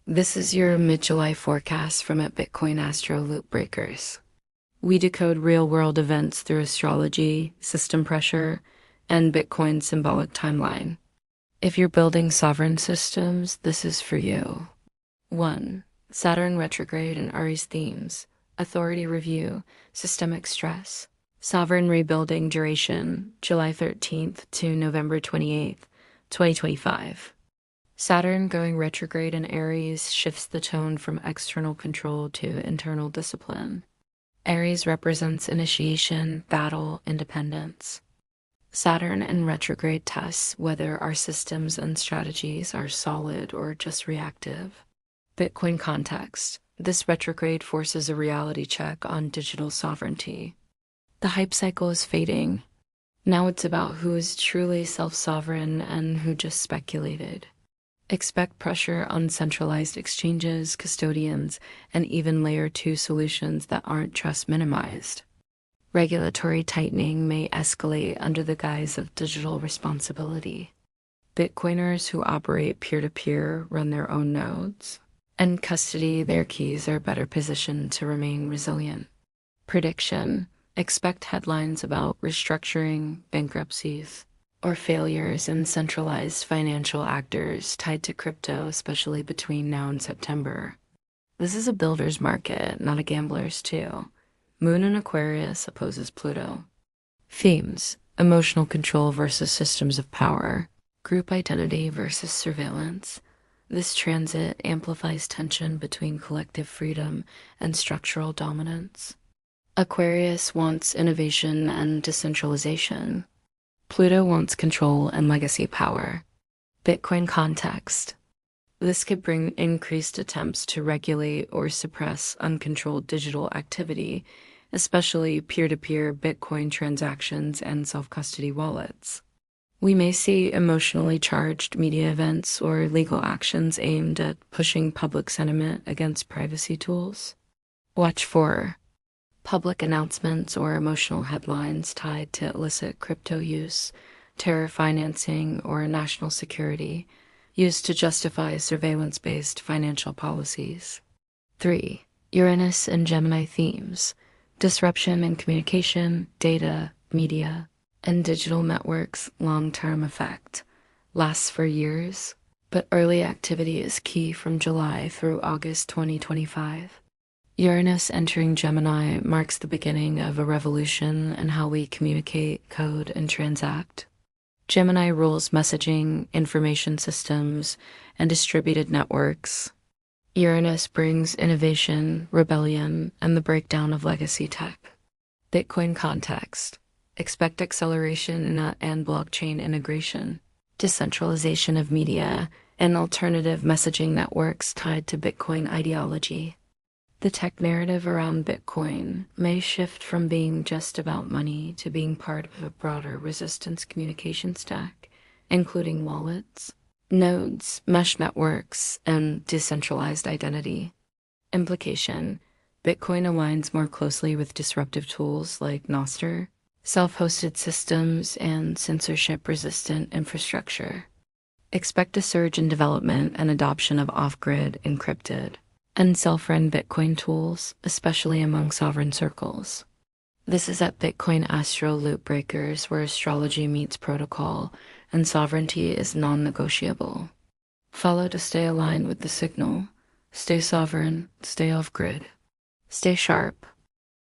This is your mid-July forecast from at Bitcoin Astro Loopbreakers. We decode real-world events through astrology, system pressure, and Bitcoin's symbolic timeline. If you're building sovereign systems, this is for you. 1. Saturn Retrograde and Aries themes, authority review, systemic stress, sovereign rebuilding duration, July 13th to November 28th, 2025. Saturn going retrograde in Aries shifts the tone from external control to internal discipline. Aries represents initiation, battle, independence. Saturn in retrograde tests whether our systems and strategies are solid or just reactive. Bitcoin context. This retrograde forces a reality check on digital sovereignty. The hype cycle is fading. Now it's about who is truly self-sovereign and who just speculated. Expect pressure on centralized exchanges, custodians, and even layer 2 solutions that aren't trust minimized. Regulatory tightening may escalate under the guise of digital responsibility. Bitcoiners who operate peer-to-peer run their own nodes, and custody their keys are better positioned to remain resilient. Prediction. Expect headlines about restructuring, bankruptcies, or failures in centralized financial actors tied to crypto, especially between now and September. This is a builder's market, not a gambler's too. Moon in Aquarius opposes Pluto. Themes: emotional control versus systems of power, group identity versus surveillance. This transit amplifies tension between collective freedom and structural dominance. Aquarius wants innovation and decentralization. Pluto wants control and legacy power. Bitcoin context. This could bring increased attempts to regulate or suppress uncontrolled digital activity, especially peer-to-peer Bitcoin transactions and self-custody wallets. We may see emotionally charged media events or legal actions aimed at pushing public sentiment against privacy tools. Watch for public announcements or emotional headlines tied to illicit crypto use, terror financing, or national security, used to justify surveillance-based financial policies. 3. Uranus and Gemini themes, disruption in communication, data, media, and digital networks. Long-term effect lasts for years, but early activity is key from July through August 2025. Uranus entering Gemini marks the beginning of a revolution in how we communicate, code, and transact. Gemini rules messaging, information systems, and distributed networks. Uranus brings innovation, rebellion, and the breakdown of legacy tech. Bitcoin context. Expect acceleration and blockchain integration, decentralization of media, and alternative messaging networks tied to Bitcoin ideology. The tech narrative around Bitcoin may shift from being just about money to being part of a broader resistance communication stack, including wallets, nodes, mesh networks, and decentralized identity. Implication: Bitcoin aligns more closely with disruptive tools like Nostr, self-hosted systems, and censorship-resistant infrastructure. Expect a surge in development and adoption of off-grid, encrypted, and self-run Bitcoin tools, especially among sovereign circles. This is at Bitcoin Astro Loopbreakers, where astrology meets protocol and sovereignty is non-negotiable. Follow to stay aligned with the signal. Stay sovereign, stay off-grid. Stay sharp.